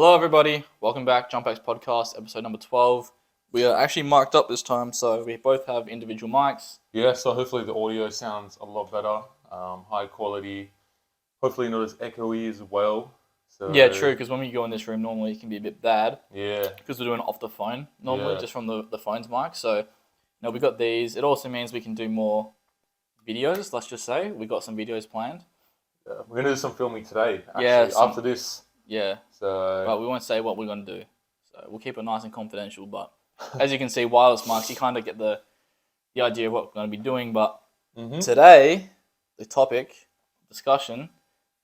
Hello, everybody. Welcome back. JumpX podcast, episode number 12. We are actually mic'd up this time, so we both have individual mics. Yeah, so hopefully the audio sounds a lot better, high quality, hopefully not as echoey as well. So Yeah, true, because when we go in this room, normally it can be a bit bad. Yeah. Because we're doing it off the phone, normally, Yeah. just from the phone's mic. So, we got these. It also means we can do more videos, let's just say. We got some videos planned. Yeah, we're gonna do some filming today, actually, Yeah, after this. Yeah, So but we won't say what we're going to do. So, we'll keep it nice and confidential. But as you can see, wireless mics, you kind of get the idea of what we're going to be doing. But today, the topic, discussion,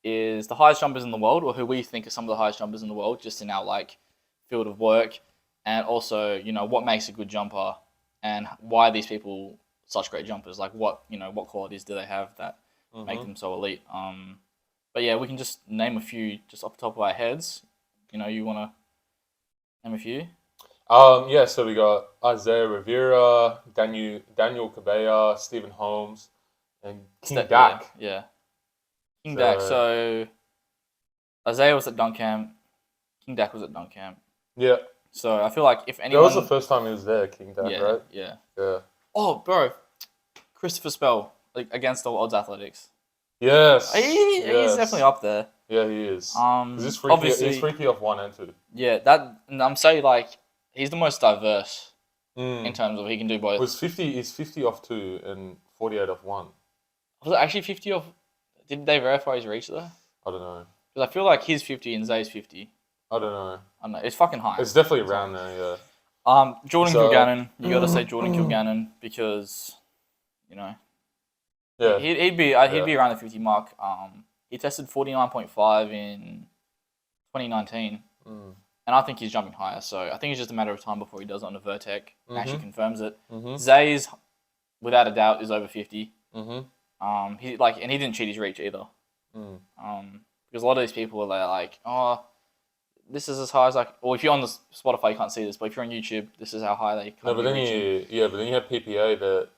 is the highest jumpers in the world, or who we think are some of the highest jumpers in the world, just in our field of work, and also what makes a good jumper, and why these people are such great jumpers. Like what qualities do they have that make them so elite? But yeah, we can just name a few just off the top of our heads. You want to name a few? Yeah, so we got Isaiah Rivera, Daniel Cabella, Stephen Holmes, and King Dak. Yeah. King Dak. So Isaiah was at dunk camp. King Dak was at dunk camp. Yeah. So I feel like if anyone... That was the first time he was there, King Dak, right? Yeah. Yeah. Oh, bro. Christopher Spell, Against All Odds Athletics. Yes. He's definitely up there. Yeah, he is. He's freaky off 1 and 2. Yeah, I'm saying he's the most diverse in terms of he can do both. He's 50 off 2 and 48 off 1. Was it actually 50 off? Did they verify his reach though? I don't know. Because I feel like he's 50 and Zay's 50. I don't know. I don't know. It's fucking high. It's definitely around there, yeah. Jordan Kilgannon. You got to say Jordan Kilgannon because, Yeah. He'd be around the 50 mark. He tested 49.5 in 2019, and I think he's jumping higher. So I think it's just a matter of time before he does it on the Vertec and actually confirms it. Zay's, without a doubt, is over 50. And he didn't cheat his reach either. Because a lot of these people are like, oh, this is as high as or if you're on the Spotify, you can't see this, but if you're on YouTube, this is how high they come. No, but then you have PPA that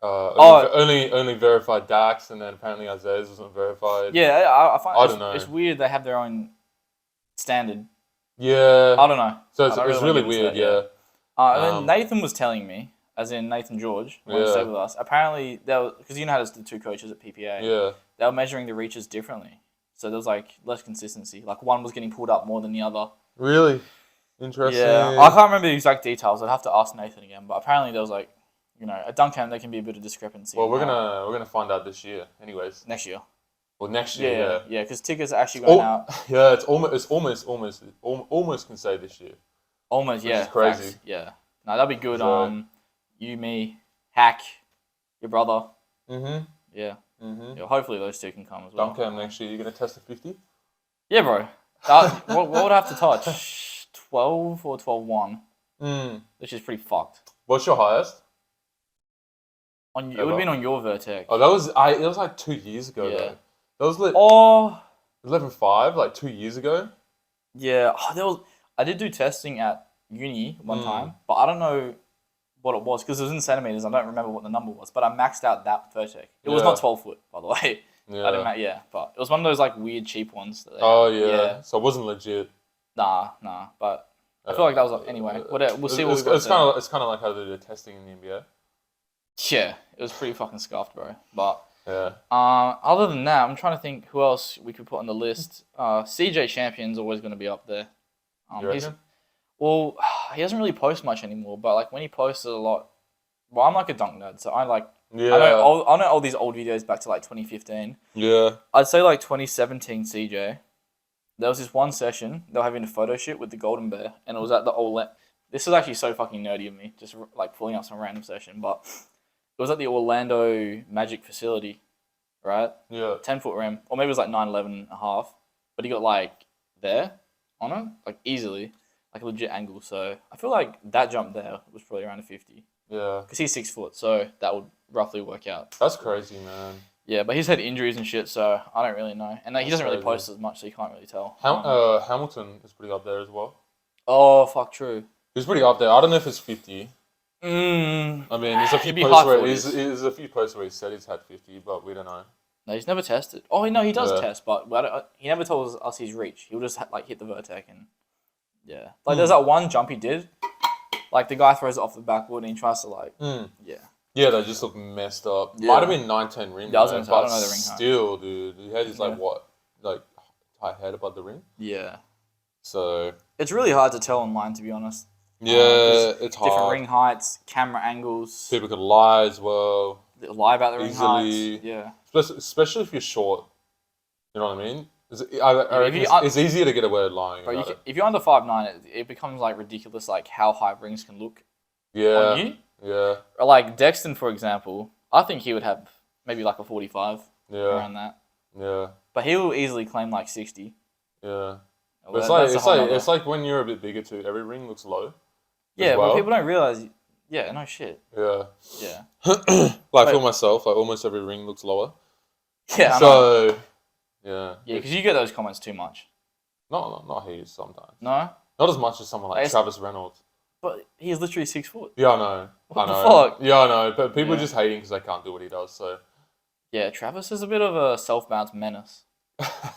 only verified Dax, and then apparently Isaiah's wasn't verified. Yeah, I find I don't know. It's weird they have their own standard. Yeah. I don't know. So it's really weird, yeah. And then Nathan was telling me, as in Nathan George, when he stayed with us, apparently, because you know how there's the two coaches at PPA, they were measuring the reaches differently. So there was less consistency. One was getting pulled up more than the other. Really? Interesting. Yeah. I can't remember the exact details. I'd have to ask Nathan again. But apparently there was at dunk camp there can be a bit of discrepancy. Well, we're gonna find out this year, anyways. Next year. Well, next year. Yeah. Because tickets are actually going out. Yeah, it's almost can say this year. Almost, yeah. Which is crazy. Facts. Yeah. No, that'd be good. You, me, Hack, your brother. Yeah. Yeah. Hopefully those two can come as well. Dunk camp next year. You're gonna test a 50? Yeah, bro. What would I have to touch? 12 or 12.1? Which is pretty fucked. What's your highest? It would have been on your Vertec. Oh, it was 2 years ago though. That was 11.5, 2 years ago. Yeah, I did do testing at uni one time, but I don't know what it was because it was in centimeters. I don't remember what the number was, but I maxed out that Vertec. It was not 12 foot, by the way. Yeah. I didn't but it was one of those weird cheap ones. Yeah. So it wasn't legit. Nah, but I feel like that was anyway. We'll see what it's kind of like how they do testing in the NBA. Yeah, it was pretty fucking scuffed, bro. But yeah. Other than that, I'm trying to think who else we could put on the list. CJ Champion's always going to be up there. You reckon? He doesn't really post much anymore, but when he posts a lot, well, I'm a dunk nerd, so I Yeah. I know all these old videos back to 2015. Yeah. I'd say 2017 CJ. There was this one session they were having a photo shoot with the Golden Bear, and it was at the Orlando. This is actually so fucking nerdy of me, just pulling up some random session, but it was at the Orlando Magic facility, right? Yeah. 10-foot rim, or maybe it was 9'11 and a half, but he got there on it, easily, a legit angle. So I feel like that jump there was probably around a 50. Yeah. Because he's 6 foot, so that would roughly work out. That's crazy, man. Yeah, but he's had injuries and shit, so I don't really know. And he doesn't really post as much, so you can't really tell. Hamilton is pretty up there as well. Oh, fuck, true. He's pretty up there. I don't know if it's 50. I mean, there's a few posts where he said he's had 50, but we don't know. No, he's never tested. Oh, no, he does test, but he never tells us his reach. He'll just hit the Vertec and Yeah. Like, there's that one jump he did. Like, the guy throws it off the backboard and he tries to, like... Yeah. Yeah, they just look messed up. Yeah. Might have been 9-10 rim, Yeah, I was gonna say, I but don't know the ring height. still, dude. He had his, like, what? Like, tight head above the ring? Yeah. So... It's really hard to tell online, to be honest. Yeah, it's hard. Different ring heights, camera angles. People could lie as well. They lie about the ring Easily. heights. Yeah. Especially if you're short. You know what I mean? I reckon it's easier to get away with lying about it. If you're under 5'9", it becomes, like, ridiculous, like, how high rings can look on you. Yeah. Or, like, Dexton, for example, I think he would have maybe, like, a 45 around that. Yeah. But he will easily claim, like, 60. Yeah. Well, it's like when you're a bit bigger too, every ring looks low. Yeah, but people don't realize. Yeah, no shit. Yeah. Yeah. Like for myself, like almost every ring looks lower. Yeah. So. Yeah. Yeah, because you get those comments too much. Not he sometimes. No. Not as much as someone like Travis Reynolds. But he's literally 6 foot. Yeah, I know. What the fuck? Yeah, I know. But people are just hating because they can't do what he does. So. Yeah, Travis is a bit of a self-bounce menace.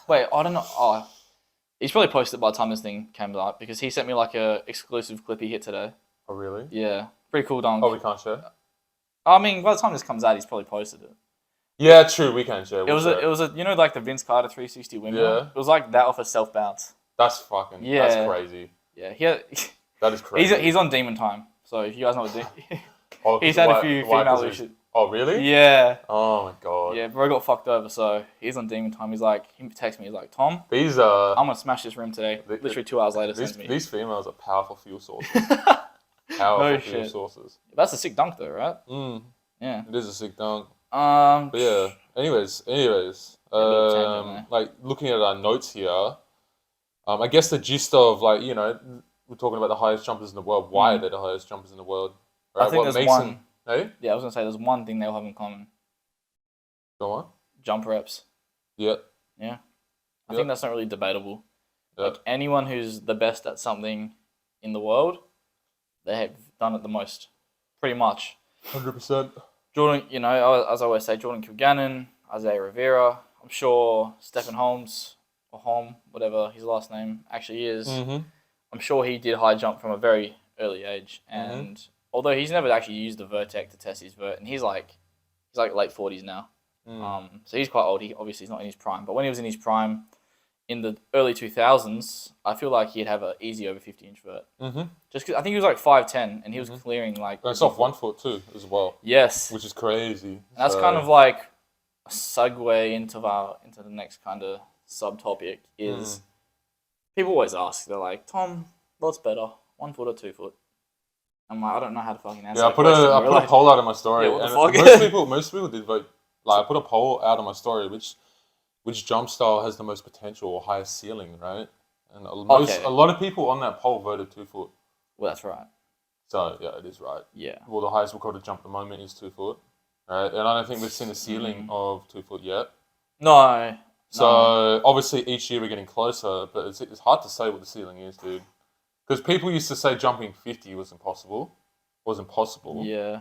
Wait, I don't know. Oh. He's probably posted by the time this thing came out because he sent me like a exclusive clip he hit today. Oh really? Yeah, pretty cool dunk. Oh, we can't share. I mean, by the time this comes out, he's probably posted it. Yeah, true. We can share. It was a you know like the Vince Carter 360 windmill. Yeah. It was like that off a self bounce. That's fucking. Yeah. That's crazy. Yeah, that is crazy. He's on Demon Time. So if you guys know what he's had a few female issues. Oh really? Yeah. Oh my god. Yeah, bro got fucked over, so he's on Demon Time. He texts me, he's like, Tom, I'm gonna smash this rim today. Literally 2 hours later, sends me. These females are powerful fuel sources. Fuel sources. That's a sick dunk though, right? Yeah. It is a sick dunk. But yeah. Anyways. Like looking at our notes here, I guess the gist of like, you know, we're talking about the highest jumpers in the world. Why are they the highest jumpers in the world? Right? I think there's one. Hey? Yeah, I was gonna say there's one thing they all have in common. Go on. Jump reps. Yep. Yeah. I think that's not really debatable. Yep. Like anyone who's the best at something in the world, they have done it the most. Pretty much. 100%. Jordan, you know, as I always say, Jordan Kilgannon, Isaiah Rivera. I'm sure Stephen Holmes, or Holm, whatever his last name actually is. I'm sure he did high jump from a very early age, and although he's never actually used the Vertec to test his vert, and he's like late 40s now. So he's quite old. He obviously is not in his prime, but when he was in his prime in the early 2000s, I feel like he'd have an easy over 50-inch vert. Just 'cause I think he was like 5'10", and he was clearing like. And it's off 1 foot too, as well. Yes. Which is crazy. And that's kind of like a segue into the next kind of subtopic is people always ask, they're like, Tom, what's better, 1 foot or 2 foot? I'm like, I don't know how to fucking answer. Yeah, I put a poll out on my story. Yeah, what and the fuck? most people did vote. Like I put a poll out on my story, which jump style has the most potential or highest ceiling, right? And a lot of people on that poll voted 2 foot. Well, that's right. So yeah, it is right. Yeah. Well, the highest recorded jump at the moment is 2 foot, right? And I don't think we've seen a ceiling of 2 foot yet. No. So obviously each year we're getting closer, but it's hard to say what the ceiling is, dude. Because people used to say jumping 50 was impossible. Yeah.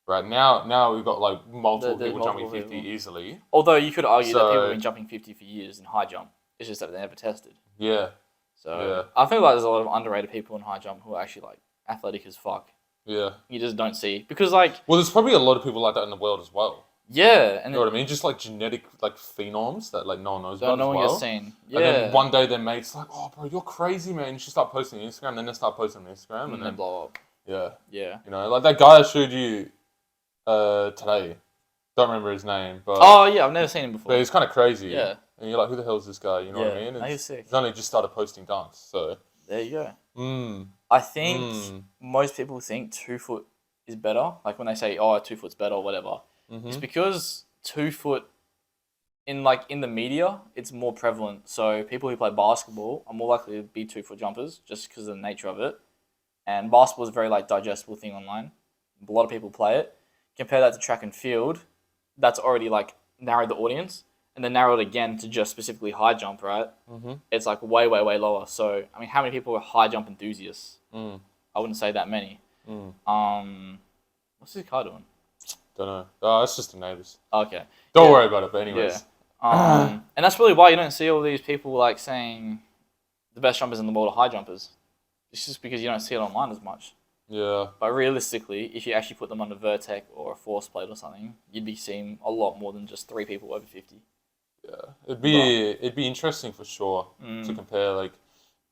Right now we've got like multiple people jumping 50 easily. Although you could argue that people have been jumping 50 for years in high jump. It's just that they never tested. Yeah. So I feel like there's a lot of underrated people in high jump who are actually like athletic as fuck. Yeah. You just don't see because like. Well, there's probably a lot of people like that in the world as well. Yeah, and you know what I mean? Just like genetic like phenoms that like no one knows about no as one well. gets seen. Yeah. And then one day their mates like, oh bro, you're crazy, man. You should start posting on Instagram. Then they start posting on Instagram, and then blow up. Yeah. Yeah. You know, like that guy I showed you today. Don't remember his name, but oh yeah, I've never seen him before. But he's kind of crazy. Yeah. And you're like, who the hell is this guy? You know what I mean? He's sick. He's only just started posting dunks, so. There you go. I think most people think 2 foot is better. Like when they say, oh, 2 foot's better or whatever. It's because 2 foot in the media, it's more prevalent. So people who play basketball are more likely to be 2 foot jumpers just because of the nature of it. And basketball is a very like digestible thing online. A lot of people play it. Compare that to track and field, that's already like narrowed the audience, and then narrowed again to just specifically high jump, right? It's like way, way, way lower. So I mean, how many people are high jump enthusiasts? I wouldn't say that many. What's this car doing? Don't know. Oh, it's just the neighbours. Okay. Don't worry about it. But anyways. Yeah. And that's really why you don't see all these people like saying the best jumpers in the world are high jumpers. It's just because you don't see it online as much. Yeah. But realistically, if you actually put them on a Vertec or a Force Plate or something, you'd be seeing a lot more than just 3 people over 50. Yeah, it'd be interesting for sure to compare like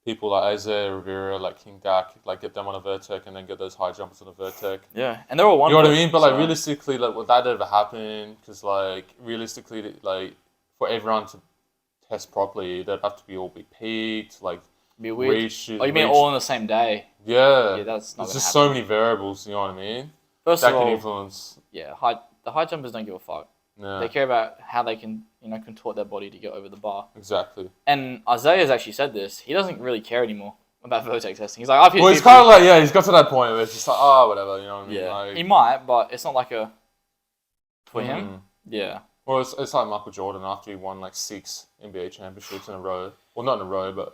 people like Isaiah Rivera, like King Dak, like get them on a Vertec and then get those high jumpers on a Vertec. Yeah, and they're all one. You know what I mean? But like realistically, like would that ever happen? Because like realistically, like for everyone to test properly, they'd have to be peaked, like be weird. Oh, you mean all on the same day? Yeah. Yeah, that's not. There's just so many variables. You know what I mean? First that of all, can influence. Yeah, the high jumpers don't give a fuck. Yeah. They care about how they can, contort their body to get over the bar. Exactly. And Isaiah's actually said this. He doesn't really care anymore about Vertex testing. He's like, I've hit. Well, he's kind of like, yeah, he's got to that point where it's just like, oh, whatever, you know what I mean? Yeah. Like, he might, but it's not like a. For him? Yeah. Well, it's like Michael Jordan after he won like 6 NBA championships in a row. Well, not in a row, but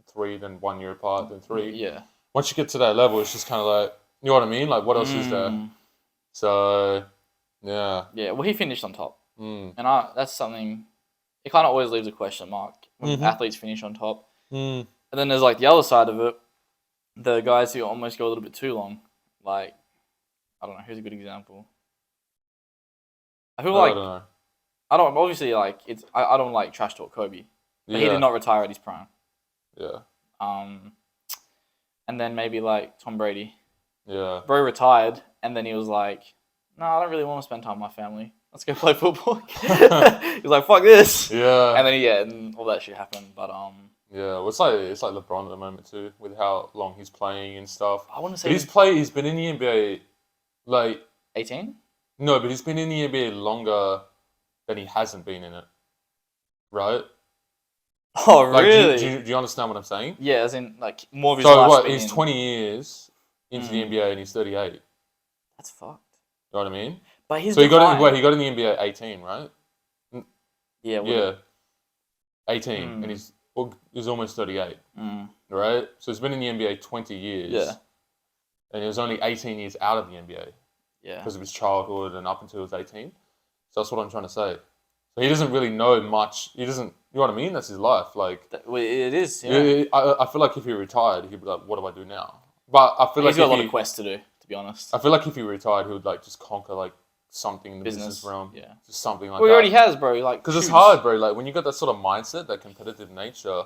3, then 1 year apart, then 3. Yeah. Once you get to that level, it's just kind of like, you know what I mean? Like, what else is there? So, yeah. Yeah, well, he finished on top. And that's something, it kind of always leaves a question mark when athletes finish on top. And then there's like the other side of it, the guys who almost go a little bit too long. Like, I don't know, who's a good example? I feel like, I don't obviously like, I don't like trash talk Kobe. But he did not retire at his prime. Yeah. And then maybe like Tom Brady. Yeah. Bro retired, and then he was like, no, I don't really want to spend time with my family. Let's go play football. He's like, fuck this. Yeah. And then and all that shit happened. But yeah, well, it's like LeBron at the moment too, with how long he's playing and stuff. I want to say he's been in the NBA like 18. No, but he's been in the NBA longer than he hasn't been in it, right? Oh, like, really? Do you understand what I'm saying? Yeah, as in like more of his life. So life. what? He's 20 years into the NBA and he's 38. That's fucked. You know what I mean? But he got in the NBA at 18, right? Yeah. Yeah. 18, and he's almost 38, right? So he's been in the NBA 20 years. Yeah. And he was only 18 years out of the NBA. Yeah. Because of his childhood and up until he was 18. So that's what I'm trying to say. So he doesn't really know much. He doesn't, you know what I mean? That's his life. Like, it is. Yeah. I feel like if he retired, he'd be like, what do I do now? But I feel he's got a lot of quests to do, to be honest. I feel like if he retired, he would like just conquer like something in the business realm. Yeah. Just something like that. He already has, bro. Like, because it's hard, bro. Like when you got that sort of mindset, that competitive nature,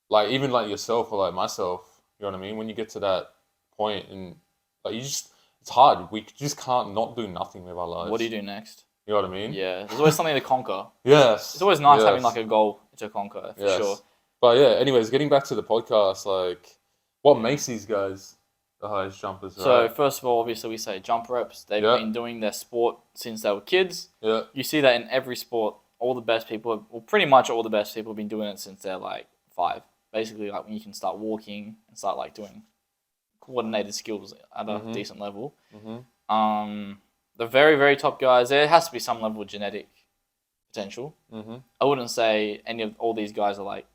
like even like yourself or like myself, you know what I mean? When you get to that point and like it's hard. We just can't not do nothing with our lives. What do you do next? You know what I mean? Yeah. There's always something to conquer. Yes. It's always nice having like a goal to conquer, for sure. But yeah, anyways, getting back to the podcast, like what makes these guys the highest jumpers, right? So first of all, obviously we say jump reps. They've been doing their sport since they were kids. Yeah. You see that in every sport. All the best people, pretty much all the best people have been doing it since they're like 5. Basically, like when you can start walking and start like doing coordinated skills at a decent level. The very, very top guys, there has to be some level of genetic potential. I wouldn't say any of all these guys are like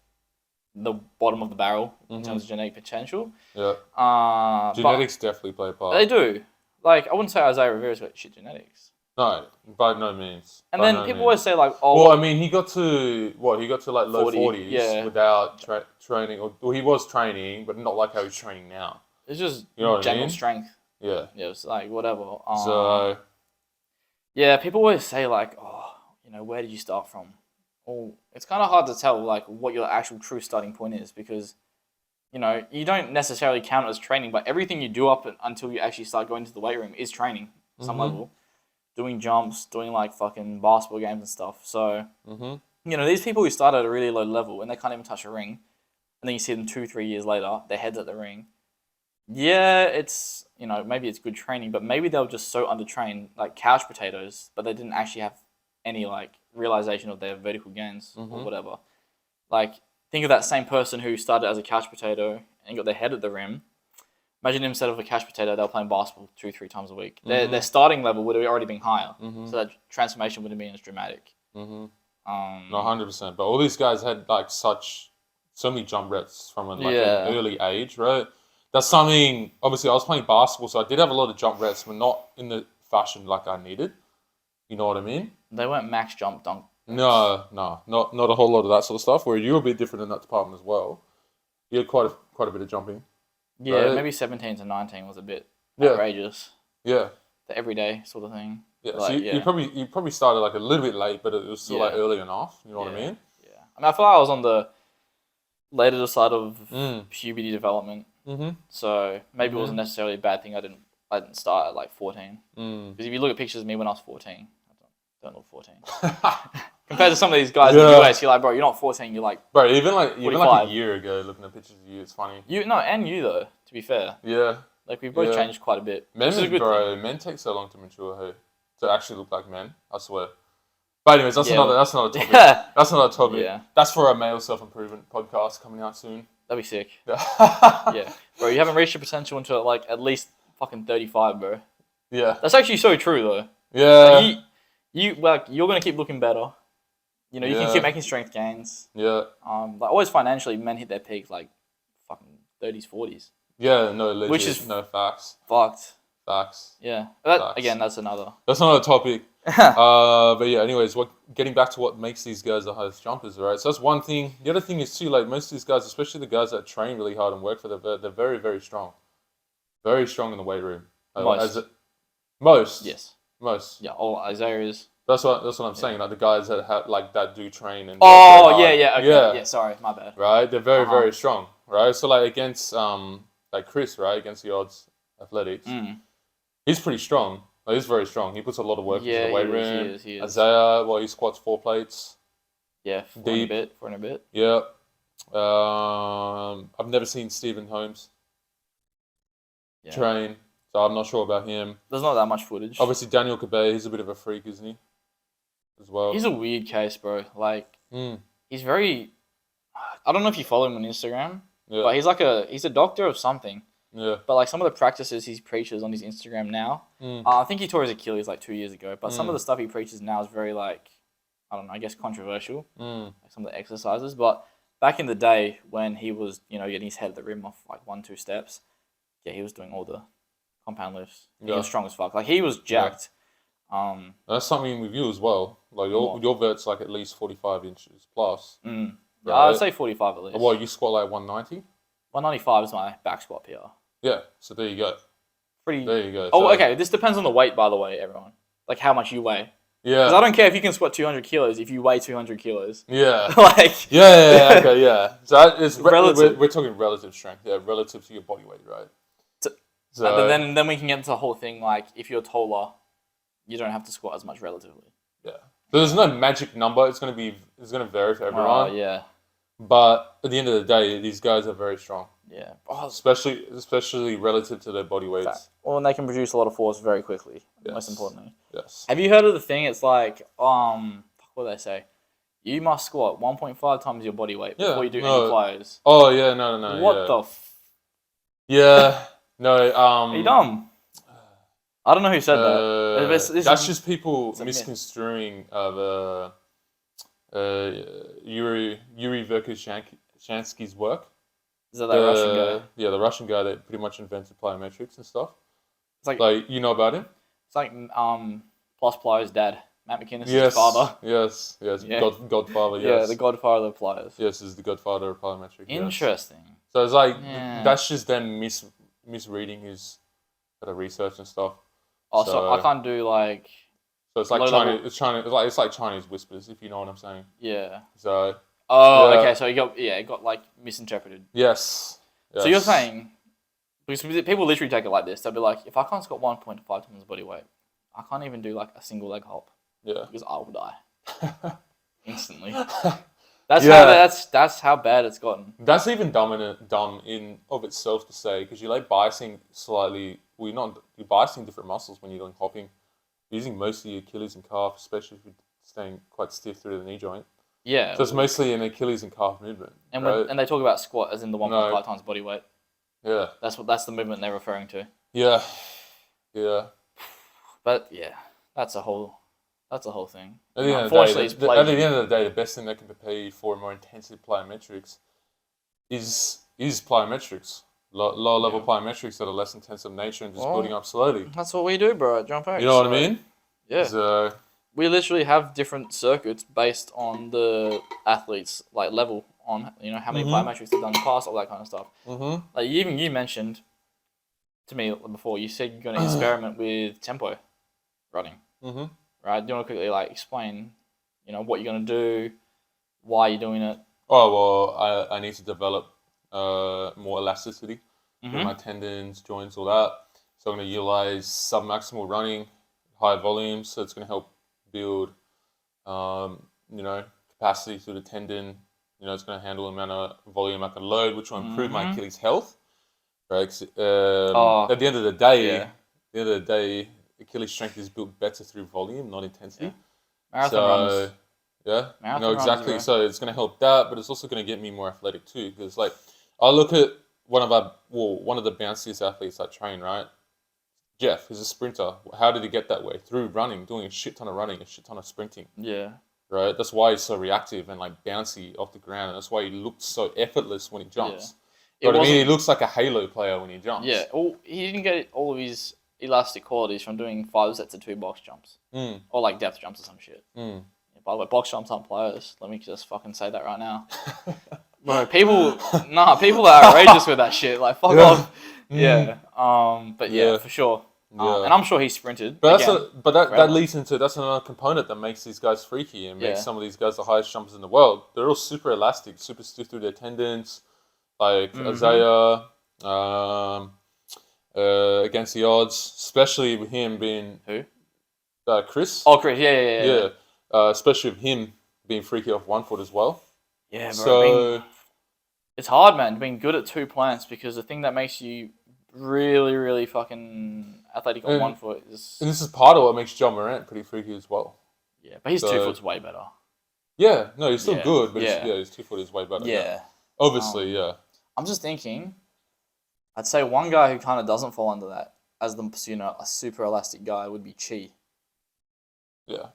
the bottom of the barrel in terms of genetic potential. Yeah. Genetics definitely play a part. They do. Like, I wouldn't say Isaiah Rivera's got shit genetics. No, by no means. And then people always say like, oh... Well, I mean, he got to like low 40s without training. Or he was training, but not like how he's training now. It's just general strength. Yeah. Yeah, it's like, whatever. So... Yeah, people always say like, oh, where did you start from? Well, it's kind of hard to tell like what your actual true starting point is because, you don't necessarily count it as training, but everything you do up until you actually start going to the weight room is training at some level. Doing jumps, doing like fucking basketball games and stuff. So, these people who start at a really low level and they can't even touch a ring, and then you see them 2-3 years later, their head's at the ring. Yeah, it's, maybe it's good training, but maybe they were just so undertrained, like couch potatoes, but they didn't actually have any like realization of their vertical gains or whatever. Like, think of that same person who started as a couch potato and got their head at the rim. Imagine instead of a couch potato, they were playing basketball 2-3 times a week. Their starting level would have already been higher, so that transformation wouldn't have been as dramatic. No, 100%. But all these guys had like so many jump reps from an early age, right? That's something. Obviously, I was playing basketball, so I did have a lot of jump reps, but not in the fashion like I needed. You know what I mean? They weren't max jump dunk. No, not a whole lot of that sort of stuff. Where you're a bit different in that department as well. You had quite a bit of jumping. Yeah, right? maybe 17 to 19 was a bit outrageous. Yeah. The everyday sort of thing. Yeah, Like, so you probably started like a little bit late, but it was still like early enough. You know what I mean? Yeah. I mean, I feel like I was on the later side of puberty development. Mm-hmm. So maybe it wasn't necessarily a bad thing. I didn't start at like 14. Because if you look at pictures of me when I was 14, I don't look 14. Compared to some of these guys in the US, you're like, bro, you're not 14. You're like, bro, even like a year ago, looking at pictures of you, it's funny. And you though. To be fair. Yeah. Like we've both changed quite a bit. Men take so long to mature, hey, to actually look like men. I swear. But anyways, that's another topic. Yeah. That's another topic. Yeah. That's for a male self-improvement podcast coming out soon. That'd be sick. Yeah. Bro, you haven't reached your potential until like at least fucking 35, bro. Yeah. That's actually so true though. Yeah. Like, you're gonna keep looking better. You know, you can keep making strength gains. Yeah. Like always financially, men hit their peak like fucking 30s, 40s. Yeah, no, legit. Which is facts. Fucked. Facts. Yeah. Again, that's another. That's another topic. But yeah, anyways, getting back to what makes these guys the highest jumpers, right? So that's one thing. The other thing is too, like most of these guys, especially the guys that train really hard and work for they're very, very strong. Very strong in the weight room. Most. Yes. Most. Yeah. All Isaiah is. That's what I'm saying. Like the guys that have that do train and. Oh yeah. Okay. Yeah. Sorry, my bad. Right, they're very very strong. Right, so like against like Chris, right, against the odds athletics, he's pretty strong. Like, he's very strong. He puts a lot of work into the weight room. He is. Isaiah, he squats 4 plates. Yeah, four in a bit. Yeah. I've never seen Stephen Holmes train, so I'm not sure about him. There's not that much footage. Obviously, Daniel Cabet, he's a bit of a freak, isn't he? As well. He's a weird case, bro. Like, he's very. I don't know if you follow him on Instagram, but he's a doctor of something. Yeah. But like some of the practices he preaches on his Instagram now, I think he tore his Achilles like 2 years ago. But some of the stuff he preaches now is very like, I don't know, I guess controversial. Like some of the exercises, but back in the day when he was, getting his head at the rim off like 1-2 steps, he was doing all the compound lifts. He was strong as fuck. Like he was jacked. That's something with you as well. Like your vert's like at least 45 inches plus. Right? Yeah, I'd say 45 at least. Well, you squat like 190? 195 is my back squat PR. Yeah, so there you go. There you go. Oh, okay. This depends on the weight, by the way, everyone. Like how much you weigh. Yeah. Because I don't care if you can squat 200 kilos if you weigh 200 kilos. Yeah. Like. Yeah. Okay. Yeah. So it's relative. We're talking relative strength. Yeah, relative to your body weight, right? So but then we can get into the whole thing like if you're taller, you don't have to squat as much relatively. Yeah. There's no magic number. It's gonna vary for everyone. Oh yeah. But at the end of the day, these guys are very strong. Yeah. Especially relative to their body weights. Well, and they can produce a lot of force very quickly. Yes. Most importantly. Yes. Have you heard of the thing? It's like, what do they say? You must squat 1.5 times your body weight before you do any plyos. Oh yeah, no. What the? Yeah. No. Are you dumb? I don't know who said that. That's just people misconstruing Yuri Verkhoshansky's work. Is that Russian guy? Yeah, the Russian guy that pretty much invented plyometrics and stuff. It's like you know about him? It's like Plus Plyos' dad, Matt McInnes' father. Yes. Yeah. Godfather, yes. Yeah, the godfather of plyos. Yes, is the godfather of plyometrics. Interesting. Yes. So it's like that's just them misreading his research and stuff. Oh, so I can't do like. So it's like It's like Chinese whispers, if you know what I'm saying. Yeah. So. Oh, okay. So it got like misinterpreted. Yes. So you're saying, because people literally take it like this. They'll be like, if I can't squat 1.5 times body weight, I can't even do like a single leg hop. Yeah. Because I will die instantly. That's how bad it's gotten. That's even dumb in of itself to say, because you're like biasing slightly. Well, you're biasing different muscles when you're doing hopping. You're using mostly your Achilles and calf, especially if you're staying quite stiff through the knee joint. Yeah. So it's mostly an Achilles and calf movement. And and they talk about squat as in the 1.5 times body weight. Yeah. That's the movement they're referring to. Yeah. Yeah. But yeah, that's a whole thing. At the end of the day, the best thing they can prepare you for more intensive plyometrics is plyometrics. Lower level plyometrics that are less intensive in nature and just building up slowly. That's what we do, bro, at JumpX. You know what I mean? Yeah. So, we literally have different circuits based on the athlete's like level on, you know, how many plyometrics they've done in the past, all that kind of stuff. Like even you mentioned to me before, you said you're going to experiment with tempo running. Right? Do you want to quickly like explain, you know, what you're going to do, why you're doing it? Oh, well, I need to develop more elasticity in my tendons, joints, all that. So I'm going to utilize sub-maximal running, high volumes. So it's going to help build, you know, capacity through the tendon. You know, it's going to handle the amount of volume I can load, which will improve my Achilles health. Right? At the end of the day, Achilles strength is built better through volume, not intensity. Yeah. Marathon runners. Yeah, Marathon no, exactly. runners, So it's going to help that, but it's also going to get me more athletic too. Because like, I look at one of the bounciest athletes I train, right? Jeff, he's a sprinter. How did he get that way? Through running, doing a shit ton of running, a shit ton of sprinting. Yeah. Right? That's why he's so reactive and like bouncy off the ground. And that's why he looks so effortless when he jumps. Yeah. You know what I mean? He looks like a Halo player when he jumps. Yeah. Well, he didn't get all of his elastic qualities from doing 5 sets of 2 box jumps. Or like depth jumps or some shit. Yeah, by the way, box jumps aren't players. Let me just fucking say that right now. Bro, people are outrageous with that shit. Like, fuck off. Yeah. But yeah, for sure. And I'm sure he sprinted. But that leads into, that's another component that makes these guys freaky and makes some of these guys the highest jumpers in the world. They're all super elastic, super stiff through their tendons. Like Isaiah, against the odds, especially with him being who? Chris. Oh, Chris. Yeah. Especially with him being freaky off 1 foot as well. Yeah, bro. So it's hard, man, being good at 2 plants, because the thing that makes you really, really fucking athletic on 1 foot is. And this is part of what makes John Morant pretty freaky as well. Yeah, but his 2 foot's way better. Yeah, no, he's still good, but his 2 foot is way better. Yeah. Obviously, yeah. I'm just thinking, I'd say one guy who kind of doesn't fall under that as the, you know, a super elastic guy would be Chi. Yeah.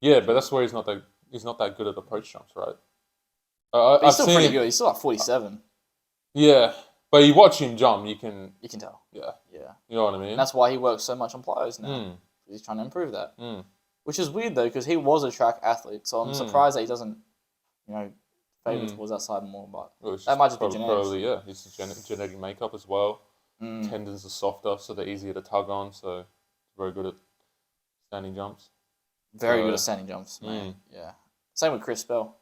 Yeah, but that's where he's not that good at approach jumps, right? But he's still pretty good. He's still at 47. Yeah, but you watch him jump, you can tell. Yeah. Yeah. You know what I mean? And that's why he works so much on plyos now. He's trying to improve that. Which is weird though, because he was a track athlete, so I'm surprised that he doesn't, you know, favor towards that side more. But that might just be genetics. Probably, yeah. It's genetic makeup as well. Tendons are softer, so they're easier to tug on. So very good at standing jumps. Very good at standing jumps, man. Yeah. Same with Chris Spell.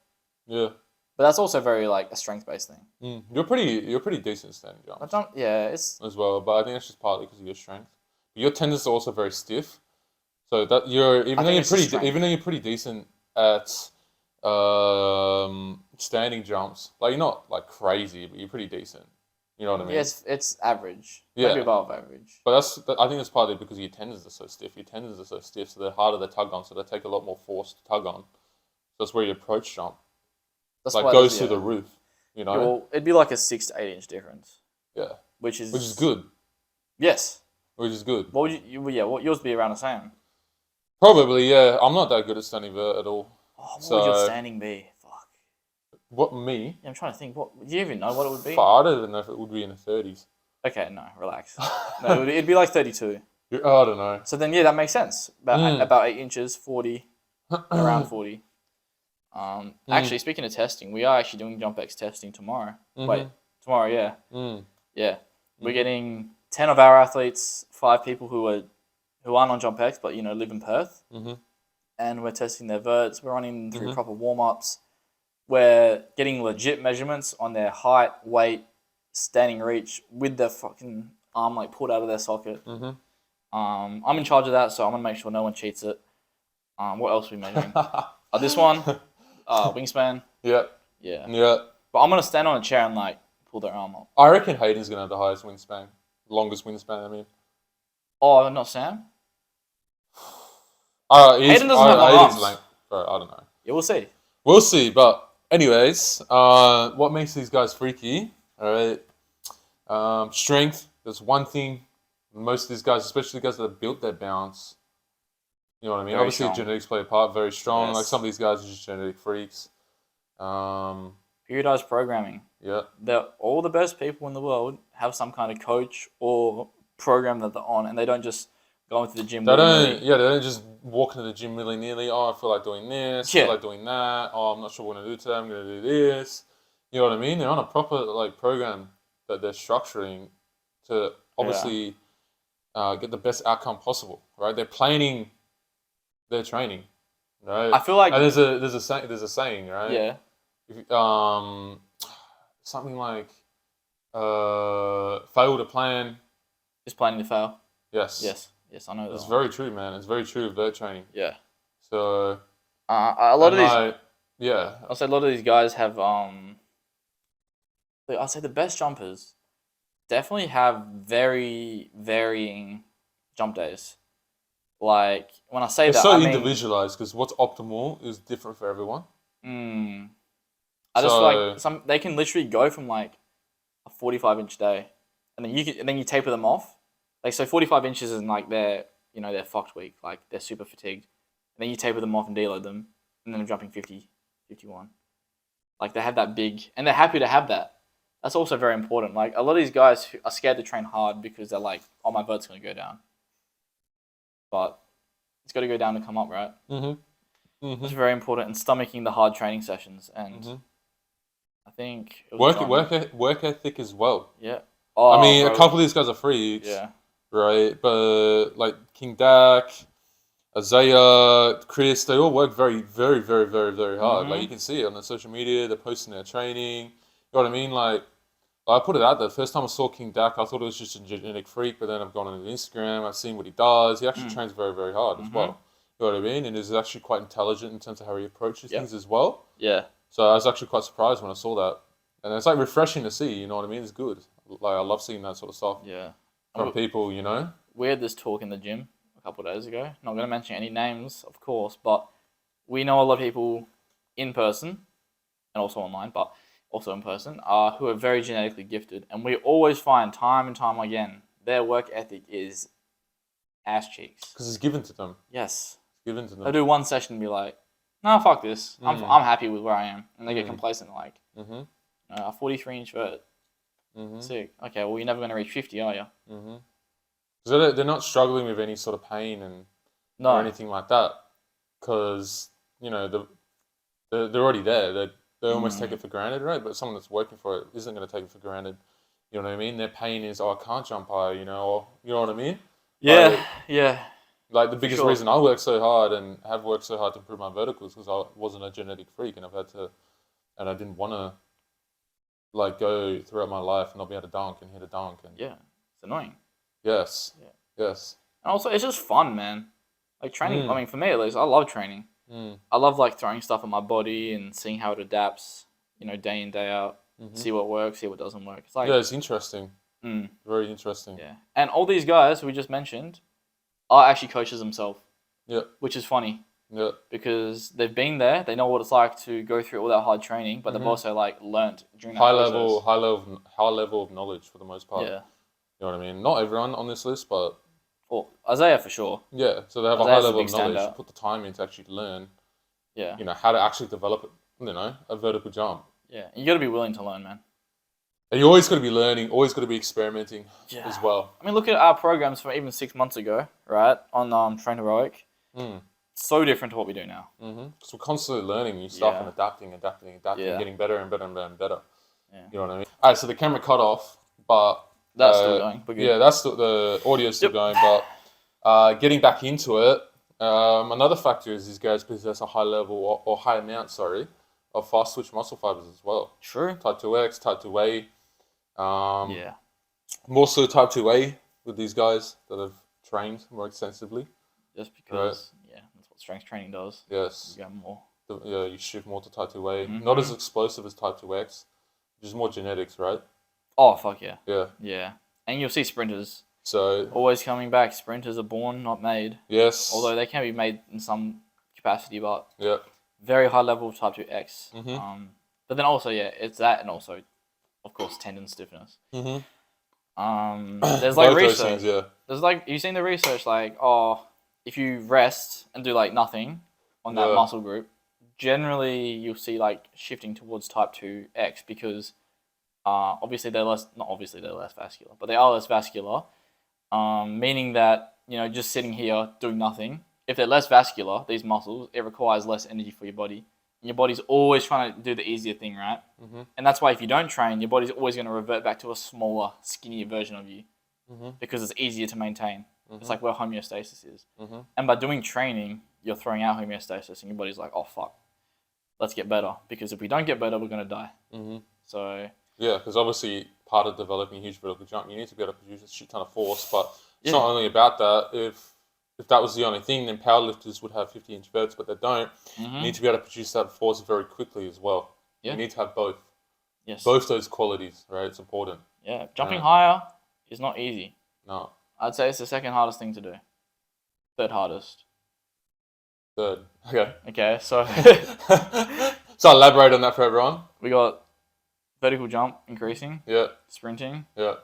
Yeah. But that's also very like a strength based thing. You're pretty decent at standing jumps. It's as well, but I think that's just partly because of your strength. But your tendons are also very stiff, so that even though you're pretty decent at standing jumps, like you're not like crazy, but you're pretty decent. You know what I mean? Yes, it's average. Maybe above average. But I think it's partly because your tendons are so stiff. Your tendons are so stiff, so they're harder to tug on, so they take a lot more force to tug on. So that's where your approach jump goes through the roof. You know? Well, it'd be like a 6 to 8 inch difference. Yeah. Which is good. Yes. Which is good. What would what yours be around the same? Probably, yeah. I'm not that good at standing vert at all. Oh, what would your standing be? Fuck. What, me? Yeah, I'm trying to think. What do you even know what it would be? I don't know if it would be in the 30s. Okay, no, relax. No, it'd be like 32. I don't know. So then, yeah, that makes sense. About 8 inches, 40, around 40. Actually, speaking of testing, we are actually doing JumpX testing tomorrow. Wait, tomorrow, yeah. Yeah. We're getting 10 of our athletes, 5 people who aren't on JumpX, but, you know, live in Perth. And we're testing their verts. We're running through proper warm-ups. We're getting legit measurements on their height, weight, standing reach with their fucking arm like pulled out of their socket. I'm in charge of that, so I'm gonna make sure no one cheats it. What else are we measuring? This one, wingspan. Yeah. But I'm gonna stand on a chair and like pull their arm up. I reckon Hayden's gonna have the highest wingspan, longest wingspan. I mean. Oh, not Sam. Hayden doesn't have long arms. Bro, I don't know. Yeah, we'll see. We'll see, but anyways, what makes these guys freaky? All right, strength. There's one thing. Most of these guys, especially the guys that have built their balance, you know what I mean. Obviously, genetics play a part. Very strong. Yes. Like some of these guys are just genetic freaks. Periodized programming. Yeah. All the best people in the world have some kind of coach or program that they're on, and they don't just go into the gym. They don't just walk into the gym willy-nilly. Oh, I feel like doing this. I feel like doing that. Oh, I'm not sure what I'm going to do today. I'm going to do this. You know what I mean? They're on a proper like program that they're structuring to obviously get the best outcome possible, right? They're planning their training, right? I feel like and there's a saying, right? yeah, If, something like fail to plan. just planning to fail. Yes, Yes, I know that. it's One. very true, man. It's very true of their training. Yeah. So A lot of these. yeah, I'll say a lot of these guys have I'll say the best jumpers definitely have very varying jump days. Like when I say it's that, so I mean, individualized because what's optimal is different for everyone. I just feel So like they can literally go from like a 45-inch day, and then you taper them off. Like so, 45 inches is like their fucked week, like they're super fatigued, and then you taper them off and deload them, and then they're jumping 50, 51. Like they have that big, and they're happy to have that. That's also very important. Like a lot of these guys who are scared to train hard because they're like, oh, my vert's gonna go down, but it's got to go down to come up, right? It's very important in stomaching the hard training sessions, and I think it was work ethic as well. Yeah. Oh, I mean, bro. a couple of these guys are freaks. Yeah. Right, but like King Dak, Isaiah, Chris, they all work very, very, very, very, very hard. Like you can see it on their social media. They're posting their training. You know what I mean? Like I put it out there. First time I saw King Dak, I thought it was just a genetic freak. But then I've gone on Instagram. I've seen what he does. He actually trains very, very hard as well. You know what I mean? And is actually quite intelligent in terms of how he approaches things as well. Yeah. So I was actually quite surprised when I saw that, and it's like refreshing to see. You know what I mean? It's good. Like I love seeing that sort of stuff. Yeah. From people, you know. We had this talk in the gym a couple of days ago. Not going to mention any names, of course, but we know a lot of people in person and also online, but also in person, who are very genetically gifted, and we always find time and time again their work ethic is ass cheeks. Because it's given to them. Yes. It's given to them. They'll do one session and be like, "No, fuck this. I'm happy with where I am," and they get complacent. Like, a 43-inch vert. Sick. Okay, well, you're never going to reach 50, are you? Because they're not struggling with any sort of pain or anything like that. Because, you know, they're already there. They almost take it for granted, right? But someone that's working for it isn't going to take it for granted. You know what I mean? Their pain is, oh, I can't jump high, you know? Or, you know what I mean? Yeah, like, yeah. Like, the biggest reason I work so hard and have worked so hard to improve my verticals because I wasn't a genetic freak and I didn't want to, like, go throughout my life and not be able to dunk and hit a dunk. And yeah, it's annoying. Yes. Yeah. Yes. And also, it's just fun, man. Like, training, I mean, for me at least, I love training. I love, like, throwing stuff at my body and seeing how it adapts, you know, day in, day out. See what works, see what doesn't work. It's like, yeah, it's interesting. Very interesting. Yeah. And all these guys who we just mentioned are actually coaches themselves. Yeah. Which is funny. Yeah. Because they've been there, they know what it's like to go through all that hard training, but they've also, like, learnt during that process. High level of knowledge for the most part. Yeah. You know what I mean? Not everyone on this list, but... Well, Isaiah for sure. Yeah, so they have Isaiah's a high level of knowledge, standout. put the time in to actually learn, Yeah. you know, how to actually develop, you know, a vertical jump. Yeah, you got to be willing to learn, man. And you always got to be learning, always got to be experimenting as well. I mean, look at our programs from even 6 months ago, right, on Train Heroic. So different to what we do now. Because we're constantly learning new stuff and adapting, getting better and better and better and better. Yeah. You know what I mean? All right, so the camera cut off, but... That's still going. Yeah, that's still, the audio's still going, but getting back into it, another factor is these guys possess a high level or high amount, of fast twitch muscle fibers as well. True. Type 2X, Type 2A. Yeah. More so Type 2A with these guys that have trained more extensively. Just because, that's what strength training does. Yes. You get more. You shift more to Type 2A. Not as explosive as Type 2X, which is more genetics, right? Oh, fuck yeah. Yeah. Yeah. And you'll see sprinters. So always coming back. Sprinters are born, not made. Yes. Although they can be made in some capacity, but yeah. Very high level of Type 2X. But then also, it's that and also, of course, tendon stiffness. There's like research. Things, There's like, you've seen the research, like, if you rest and do like nothing on that muscle group, generally you'll see like shifting towards Type 2X because obviously they're less vascular, but they are less vascular, meaning that, you know, just sitting here doing nothing, if they're less vascular, these muscles, it requires less energy for your body and your body's always trying to do the easier thing, right? Mm-hmm. And that's why if you don't train, your body's always going to revert back to a smaller, skinnier version of you because it's easier to maintain. It's like where homeostasis is. And by doing training, you're throwing out homeostasis, and your body's like, oh, fuck, let's get better. Because if we don't get better, we're going to die. So... Yeah, because obviously part of developing a huge vertical jump, you need to be able to produce a shit ton of force. But it's not only about that. If that was the only thing, then powerlifters would have 50-inch verts, but they don't. You need to be able to produce that force very quickly as well. You need to have both. Yes. Both those qualities, right? It's important. Yeah, jumping higher is not easy. No. I'd say it's the second hardest thing to do. Third hardest. Third. Okay. Okay, so... So elaborate on that for everyone. We got vertical jump increasing. Yeah. Sprinting. Yeah.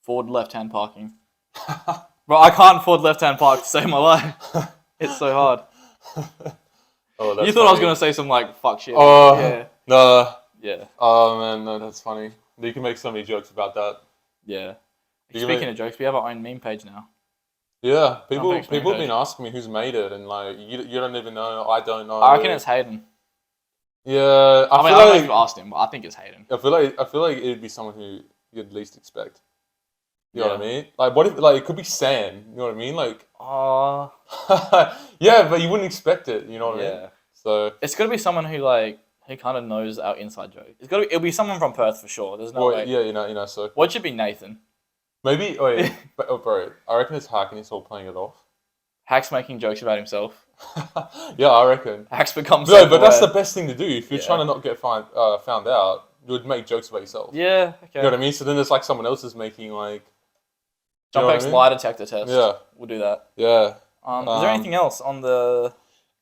Forward left-hand parking. Bro, I can't forward left-hand park to save my life. It's so hard. You thought I was going to say some, like, fuck shit. Yeah. No. Yeah. Oh, man, no, that's funny. You can make so many jokes about that. Yeah. Speaking of jokes, we have our own meme page now. Yeah. People have been asking me who's made it, and, like, you don't even know. I don't know. I reckon it's Hayden. Yeah. I don't know if you've asked him, but I think it's Hayden. I feel like it'd be someone who you'd least expect. You know what I mean? Like, what if, like, it could be Sam, you know what I mean? Like, yeah, but you wouldn't expect it, you know what I mean? So it's got to be someone who kind of knows our inside joke. It'll be someone from Perth for sure. There's no way. Yeah, you know, so. What should be Nathan? Maybe, bro, I reckon it's Hack and he's all playing it off. Hack's making jokes about himself. Yeah, I reckon. Hack's becomes No, but that's the best thing to do. If you're trying to not get found out, you would make jokes about yourself. Yeah, okay. You know what I mean? So then there's like someone else is making like... JumpX lie detector test. Yeah. We'll do that. Yeah. Is there anything else on the...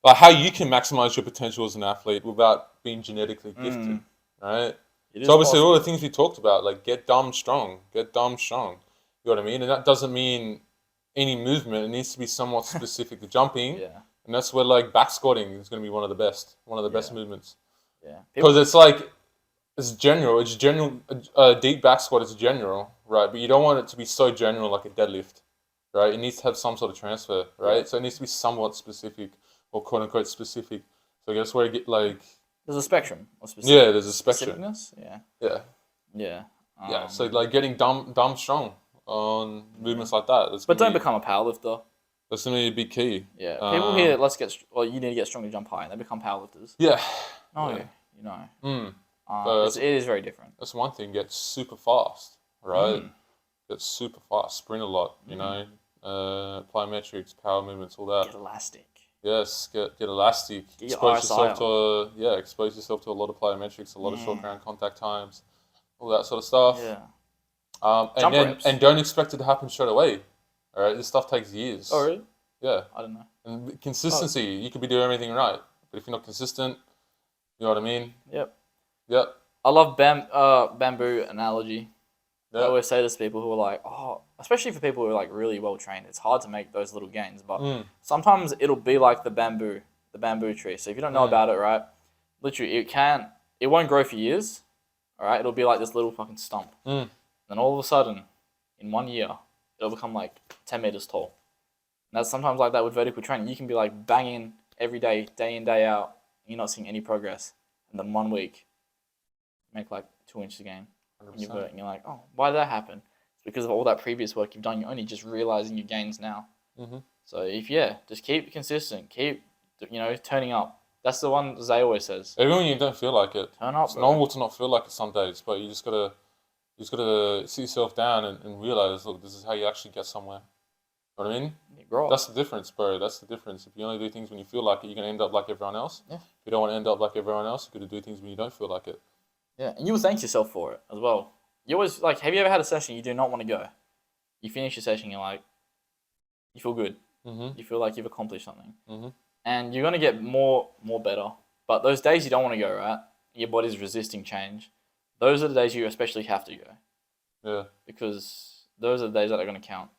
Like how you can maximize your potential as an athlete without being genetically gifted, right? So obviously all the things we talked about, like get dumb strong. You know what I mean? And that doesn't mean any movement. It needs to be somewhat specific to jumping. Yeah. And that's where like back squatting is going to be one of the best movements. Yeah. Because it's like, it's general. Deep back squat is general, right? But you don't want it to be so general like a deadlift, right? It needs to have some sort of transfer, right? Yeah. So it needs to be somewhat specific or quote unquote specific. So I guess where you get like... There's a spectrum. Yeah, there's a spectrum. Specificness? Yeah. Yeah. Yeah. Yeah, so like getting dumb strong on movements like that. But don't become a powerlifter. That's going to be a big key. Yeah. People here, you need to get strong to jump high, and they become powerlifters. Yeah. No, yeah. You know. It is very different. That's one thing. Get super fast, right? Get super fast. Sprint a lot, you know. Plyometrics, power movements, all that. Get elastic. Yes, get elastic. Expose yourself to a lot of plyometrics, a lot of short ground contact times, all that sort of stuff. Yeah. And don't expect it to happen straight away. All right, this stuff takes years. Oh really? Yeah. I don't know. And consistency, you could be doing everything right, but if you're not consistent, you know what I mean? Yep. Yep. I love bamboo analogy. Yep. I always say this to people who are like, especially for people who are like really well trained, it's hard to make those little gains. But sometimes it'll be like the bamboo tree. So if you don't know about it, right, literally it won't grow for years. All right, it'll be like this little fucking stump. Then all of a sudden, in 1 year, it'll become like 10 meters tall. And that's sometimes like that with vertical training. You can be like banging every day, day in, day out, and you're not seeing any progress. And then 1 week, make like 2 inches again. And you're like, oh, why did that happen? It's because of all that previous work you've done. You're only just realizing your gains now. So just keep consistent. Keep, turning up. That's the one Zay always says. Even when you don't feel like it. Turn up. It's normal to not feel like it some days, but you just gotta sit yourself down and realize, look, this is how you actually get somewhere. You know what I mean? You grow up. That's the difference, bro. That's the difference. If you only do things when you feel like it, you're gonna end up like everyone else. Yeah. If you don't want to end up like everyone else, you're gonna do things when you don't feel like it. Yeah, and you will thank yourself for it as well. You always have you ever had a session you do not want to go? You finish your session, you're like, you feel good. You feel like you've accomplished something. And you're gonna get more better. But those days you don't want to go, right? Your body's resisting change. Those are the days you especially have to go. Yeah. Because those are the days that are gonna count.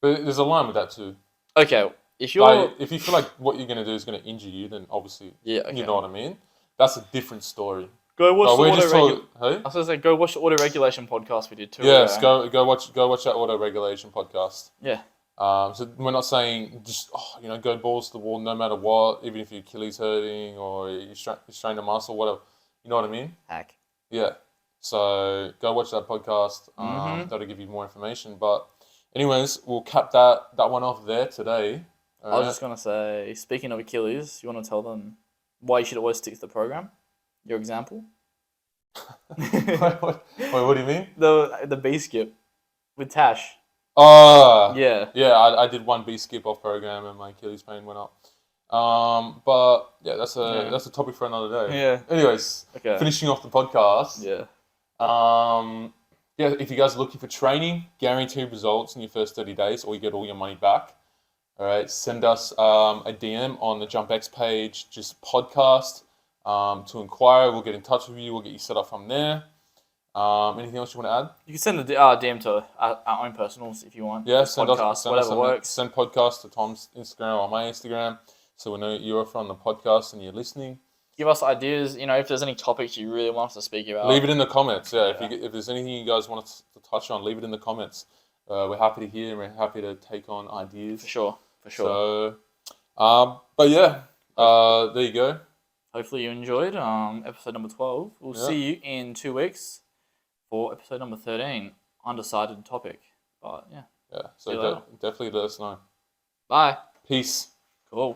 But there's a line with that too. Okay, if you feel like what you're gonna do is gonna injure you, then obviously, you know what I mean. That's a different story. Go watch I was gonna say, go watch the auto regulation podcast we did too. Yes, go watch that auto regulation podcast. Yeah. So we're not saying just go balls to the wall no matter what, even if your Achilles hurting or you strain a muscle, whatever. You know what I mean? Hack. Yeah. So go watch that podcast. That'll give you more information. But anyways, we'll cap that one off there today. I was just gonna say, speaking of Achilles, you want to tell them why you should always stick to the program? Your example? Wait, what do you mean? The B skip with Tash. Yeah. I did one B skip off program and my Achilles pain went up. But yeah, that's a topic for another day. Yeah. Anyways, finishing off the podcast. Yeah. If you guys are looking for training, guaranteed results in your first 30 days, or you get all your money back. All right, send us a DM on the JumpX page, just podcast to inquire. We'll get in touch with you. We'll get you set up from there. Anything else you want to add? You can send a DM to our own personals if you want. Yeah, send whatever works. Send podcast to Tom's Instagram or my Instagram, so we know you're from the podcast and you're listening. Give us ideas. If there's any topics you really want us to speak about, leave it in the comments. Yeah. If there's anything you guys want us to touch on, leave it in the comments. We're happy to hear and we're happy to take on ideas. For sure. So, but yeah, there you go. Hopefully you enjoyed episode number 12. We'll see you in 2 weeks for episode number 13. Undecided topic, but yeah. Yeah. So definitely let us know. Bye. Peace. Cool.